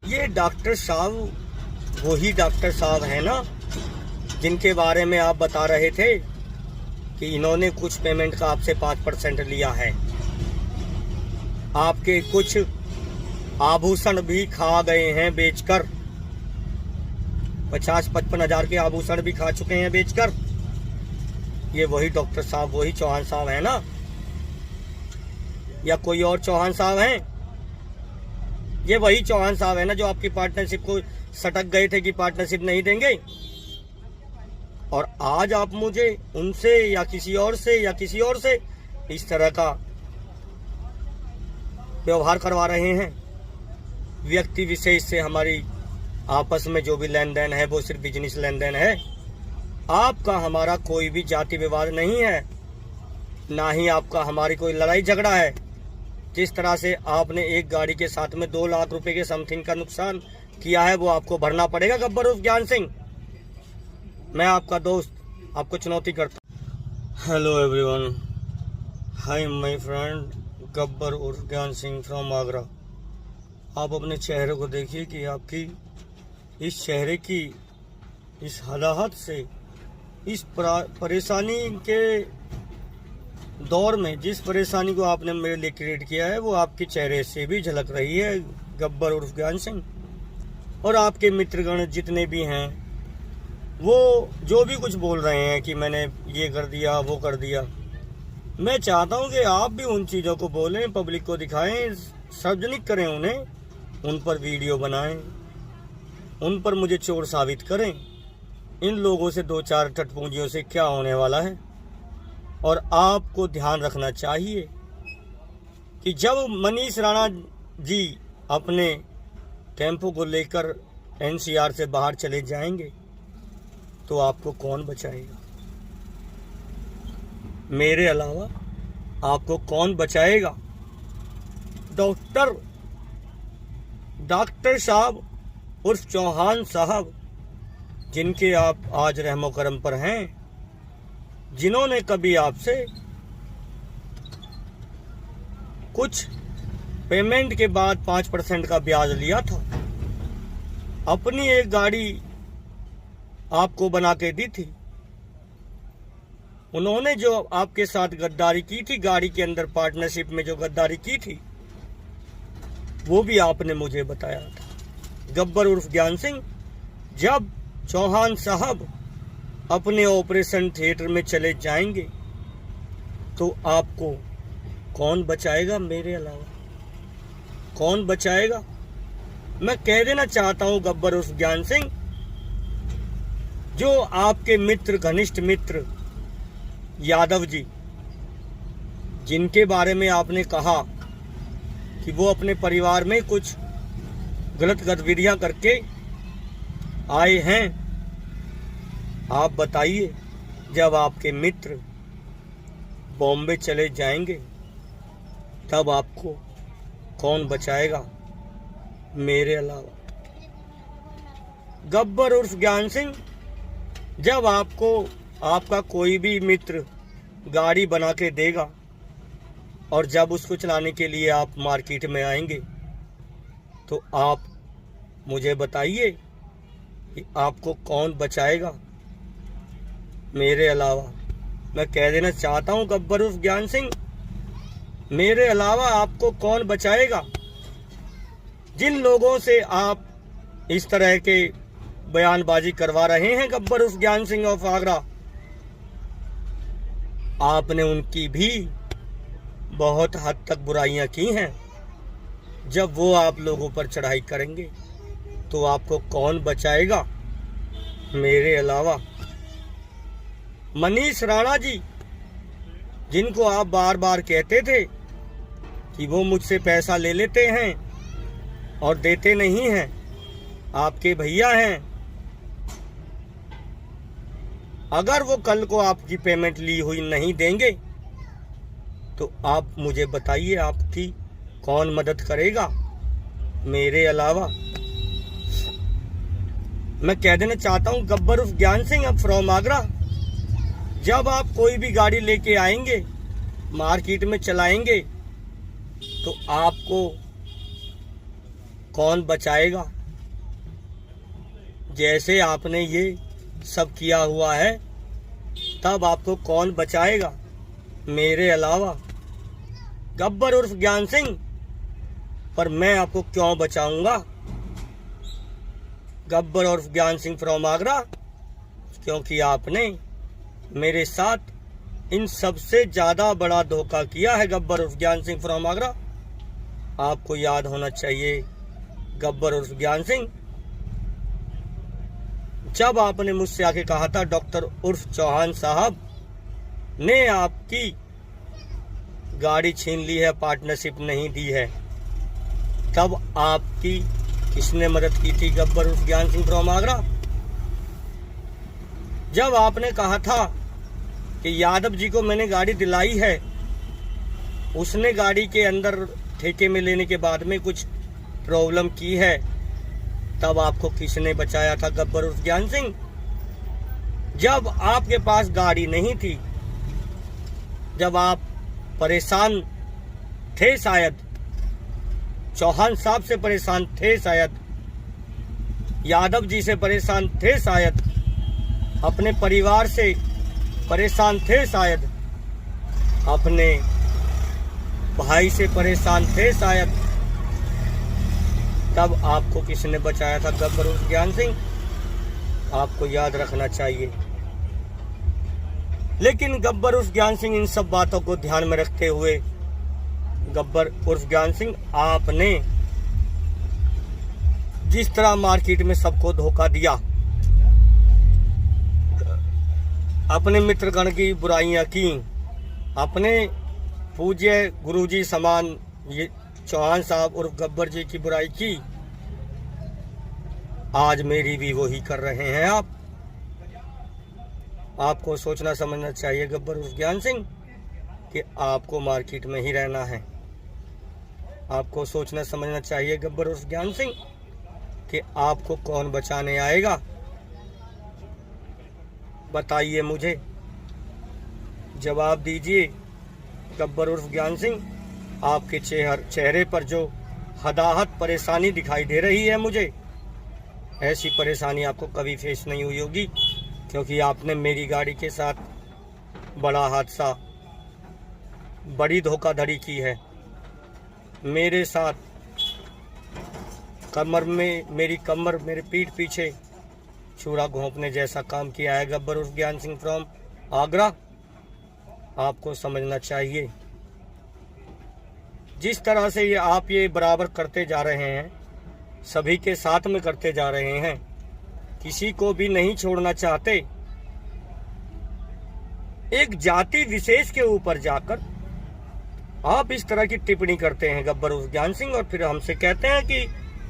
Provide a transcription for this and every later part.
ये डॉक्टर साहब वही डॉक्टर साहब हैं ना जिनके बारे में आप बता रहे थे कि इन्होंने कुछ पेमेंट का आपसे 5% लिया है। आपके कुछ आभूषण भी खा गए हैं बेचकर। 50-55 हजार के आभूषण भी खा चुके हैं बेचकर। ये वही डॉक्टर साहब, वही चौहान साहब है ना, या कोई और चौहान साहब हैं? ये वही चौहान साहब है ना जो आपकी पार्टनरशिप को सटक गए थे कि पार्टनरशिप नहीं देंगे, और आज आप मुझे उनसे या किसी और से इस तरह का व्यवहार करवा रहे हैं। व्यक्ति विशेष से हमारी आपस में जो भी लेन देन है वो सिर्फ बिजनेस लेन देन है। आपका हमारा कोई भी जाति विवाद नहीं है, ना ही आपका हमारी कोई लड़ाई झगड़ा है। जिस तरह से आपने एक गाड़ी के साथ में 2 लाख रुपए के समथिंग का नुकसान किया है वो आपको भरना पड़ेगा गब्बर उर्फ ज्ञान सिंह। मैं आपका दोस्त आपको चुनौती करता। Hello everyone, hi my friend Gabbar उर्फ ज्ञान सिंह फ्रॉम आगरा। आप अपने चेहरे को देखिए कि आपकी इस चेहरे की इस हालात से, इस परेशानी के दौर में जिस परेशानी को आपने मेरे लिए क्रिएट किया है वो आपके चेहरे से भी झलक रही है गब्बर उर्फ ज्ञान सिंह। और आपके मित्रगण जितने भी हैं वो जो भी कुछ बोल रहे हैं कि मैंने ये कर दिया वो कर दिया, मैं चाहता हूं कि आप भी उन चीज़ों को बोलें, पब्लिक को दिखाएं, सार्वजनिक करें उन्हें, उन पर वीडियो बनाएं, उन पर मुझे चोर साबित करें। इन लोगों से 2-4 टटपूंजियों से क्या होने वाला है। और आपको ध्यान रखना चाहिए कि जब मनीष राणा जी अपने टेम्पो को लेकर एनसीआर से बाहर चले जाएंगे तो आपको कौन बचाएगा? मेरे अलावा आपको कौन बचाएगा? डॉक्टर साहब उर्फ चौहान साहब, जिनके आप आज रहमो करम पर हैं, जिन्होंने कभी आपसे कुछ पेमेंट के बाद 5% का ब्याज लिया था, अपनी एक गाड़ी आपको बना के दी थी। उन्होंने जो आपके साथ गद्दारी की थी, गाड़ी के अंदर पार्टनरशिप में जो गद्दारी की थी, वो भी आपने मुझे बताया था। गब्बर उर्फ ज्ञान सिंह, जब चौहान साहब अपने ऑपरेशन थिएटर में चले जाएंगे तो आपको कौन बचाएगा? मेरे अलावा कौन बचाएगा? मैं कह देना चाहता हूं गब्बर उर्फ ज्ञान सिंह, जो आपके मित्र, घनिष्ठ मित्र यादव जी, जिनके बारे में आपने कहा कि वो अपने परिवार में कुछ गलत गतिविधियां करके आए हैं, आप बताइए जब आपके मित्र बॉम्बे चले जाएंगे तब आपको कौन बचाएगा? मेरे अलावा। गब्बर उर्फ ज्ञान सिंह, जब आपको आपका कोई भी मित्र गाड़ी बना के देगा और जब उसको चलाने के लिए आप मार्केट में आएंगे तो आप मुझे बताइए कि आपको कौन बचाएगा? मेरे अलावा। मैं कह देना चाहता हूं गब्बर उर्फ ज्ञान सिंह, मेरे अलावा आपको कौन बचाएगा? जिन लोगों से आप इस तरह के बयानबाजी करवा रहे हैं गब्बर उर्फ ज्ञान सिंह ऑफ आगरा, आपने उनकी भी बहुत हद तक बुराइयां की हैं। जब वो आप लोगों पर चढ़ाई करेंगे तो आपको कौन बचाएगा? मेरे अलावा। मनीष राणा जी, जिनको आप बार बार कहते थे कि वो मुझसे पैसा ले लेते हैं और देते नहीं हैं, आपके भैया हैं, अगर वो कल को आपकी पेमेंट ली हुई नहीं देंगे तो आप मुझे बताइए आपकी कौन मदद करेगा? मेरे अलावा। मैं कह देना चाहता हूं गब्बर उर्फ ज्ञान सिंह अब फ्रॉम आगरा, जब आप कोई भी गाड़ी लेके आएंगे, मार्केट में चलाएंगे, तो आपको कौन बचाएगा? जैसे आपने ये सब किया हुआ है, तब आपको कौन बचाएगा मेरे अलावा? गब्बर उर्फ ज्ञान सिंह। पर मैं आपको क्यों बचाऊंगा? गब्बर उर्फ ज्ञान सिंह फ्रॉम आगरा, क्योंकि आपने मेरे साथ इन सबसे ज्यादा बड़ा धोखा किया है। गब्बर उर्फ ज्ञान सिंह फ्रॉम आगरा, आपको याद होना चाहिए। गब्बर उर्फ ज्ञान सिंह, जब आपने मुझसे आके कहा था डॉक्टर उर्फ चौहान साहब ने आपकी गाड़ी छीन ली है, पार्टनरशिप नहीं दी है, तब आपकी किसने मदद की थी? गब्बर उर्फ ज्ञान सिंह फ्रॉम आगरा। जब आपने कहा था कि यादव जी को मैंने गाड़ी दिलाई है, उसने गाड़ी के अंदर ठेके में लेने के बाद में कुछ प्रॉब्लम की है, तब आपको किसने बचाया था? गब्बर उर्फ ज्ञान सिंह। जब आपके पास गाड़ी नहीं थी, जब आप परेशान थे, शायद चौहान साहब से परेशान थे, शायद यादव जी से परेशान थे, शायद अपने परिवार से परेशान थे, शायद अपने भाई से परेशान थे, शायद, तब आपको किसने बचाया था? गब्बर उर्फ ज्ञान सिंह। आपको याद रखना चाहिए। लेकिन गब्बर उर्फ ज्ञान सिंह, इन सब बातों को ध्यान में रखते हुए गब्बर उर्फ ज्ञान सिंह, आपने जिस तरह मार्केट में सबको धोखा दिया, अपने मित्रगण की बुराइयां की, अपने पूज्य गुरुजी समान ये चौहान साहब उर्फ गब्बर जी की बुराई की, आज मेरी भी वही कर रहे हैं आप। आपको सोचना समझना चाहिए गब्बर उर्फ ज्ञान सिंह कि आपको मार्केट में ही रहना है। आपको सोचना समझना चाहिए गब्बर उर्फ ज्ञान सिंह कि आपको कौन बचाने आएगा। बताइए, मुझे जवाब दीजिए। गब्बर उर्फ ज्ञान सिंह, आपके चेहरे पर जो हदाहत परेशानी दिखाई दे रही है, मुझे ऐसी परेशानी आपको कभी फेस नहीं हुई होगी, क्योंकि आपने मेरी गाड़ी के साथ बड़ा हादसा, बड़ी धोखाधड़ी की है। मेरे साथ कमर में, मेरी कमर, मेरे पीठ पीछे छुरा घोंपने जैसा काम किया है गब्बर उर्फ ज्ञान सिंह फ्रॉम आगरा। आपको समझना चाहिए, जिस तरह से आप ये बराबर करते जा रहे हैं, सभी के साथ में करते जा रहे हैं, किसी को भी नहीं छोड़ना चाहते। एक जाति विशेष के ऊपर जाकर आप इस तरह की टिप्पणी करते हैं गब्बर उर्फ ज्ञान सिंह, और फिर हमसे कहते हैं कि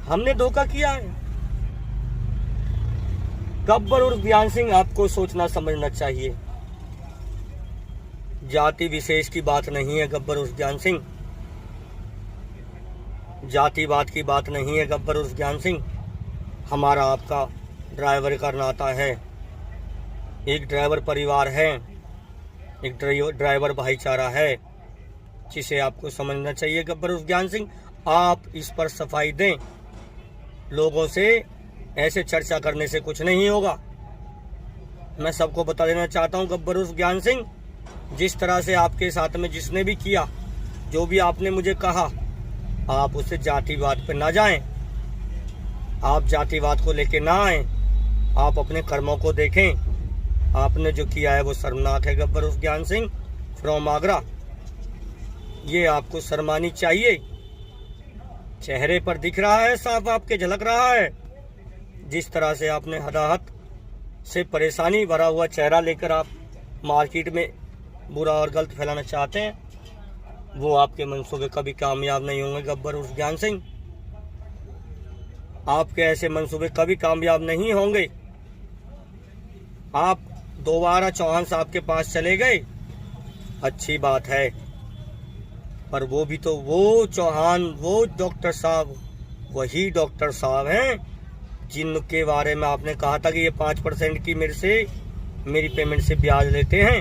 हमने धोखा किया है। गब्बर उर्फ ज्ञान सिंह, आपको सोचना समझना चाहिए। जाति विशेष की बात नहीं है गब्बर उर्फ ज्ञान सिंह, जातिवाद की बात नहीं है गब्बर उर्फ ज्ञान सिंह। हमारा आपका ड्राइवर का नाता है, एक ड्राइवर परिवार है, एक ड्राइवर भाईचारा है, जिसे आपको समझना चाहिए गब्बर उर्फ ज्ञान सिंह। आप इस पर सफाई दें। लोगों से ऐसे चर्चा करने से कुछ नहीं होगा। मैं सबको बता देना चाहता हूं गब्बर उर्फ ज्ञान सिंह, जिस तरह से आपके साथ में जिसने भी किया, जो भी आपने मुझे कहा, आप उससे जातिवाद पे ना जाएं, आप जातिवाद को लेके ना आए। आप अपने कर्मों को देखें। आपने जो किया है वो शर्मनाक है गब्बर उर्फ ज्ञान सिंह फ्रॉम आगरा। ये आपको शर्मानी चाहिए। चेहरे पर दिख रहा है, साफ आपके झलक रहा है, जिस तरह से आपने हदाहत से परेशानी भरा हुआ चेहरा लेकर आप मार्केट में बुरा और गलत फैलाना चाहते हैं, वो आपके मंसूबे कभी कामयाब नहीं होंगे गब्बर उर्फ ज्ञान सिंह। आपके ऐसे मंसूबे कभी कामयाब नहीं होंगे। आप दोबारा चौहान साहब के पास चले गए, अच्छी बात है, पर वो भी तो वो चौहान, वो डॉक्टर साहब, वही डॉक्टर साहब हैं जिनके बारे में आपने कहा था कि ये 5% की मेरी पेमेंट से ब्याज लेते हैं।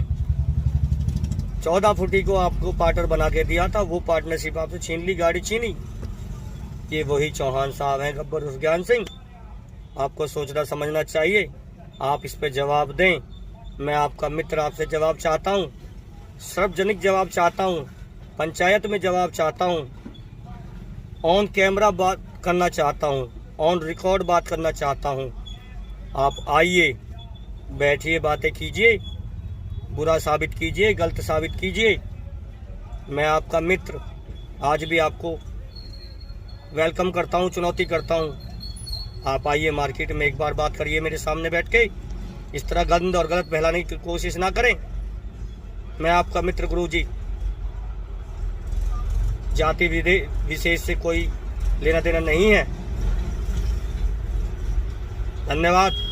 14 फुटी को आपको पार्टनर बना के दिया था, वो पार्टनरशिप आपसे छीन ली, गाड़ी छीनी। ये वही चौहान साहब हैं गब्बर उर्फ ज्ञान सिंह। आपको सोचना समझना चाहिए। आप इस पे जवाब दें। मैं आपका मित्र आपसे जवाब चाहता हूँ, सार्वजनिक जवाब चाहता हूँ, पंचायत में जवाब चाहता हूँ, ऑन कैमरा बात करना चाहता हूँ, ऑन रिकॉर्ड बात करना चाहता हूँ। आप आइए, बैठिए, बातें कीजिए, बुरा साबित कीजिए, गलत साबित कीजिए। मैं आपका मित्र आज भी आपको वेलकम करता हूँ, चुनौती करता हूँ। आप आइए मार्केट में, एक बार बात करिए मेरे सामने बैठ के। इस तरह गंद और गलत फैलाने की कोशिश ना करें। मैं आपका मित्र गुरुजी, जाति विशेष से कोई लेना देना नहीं है। धन्यवाद।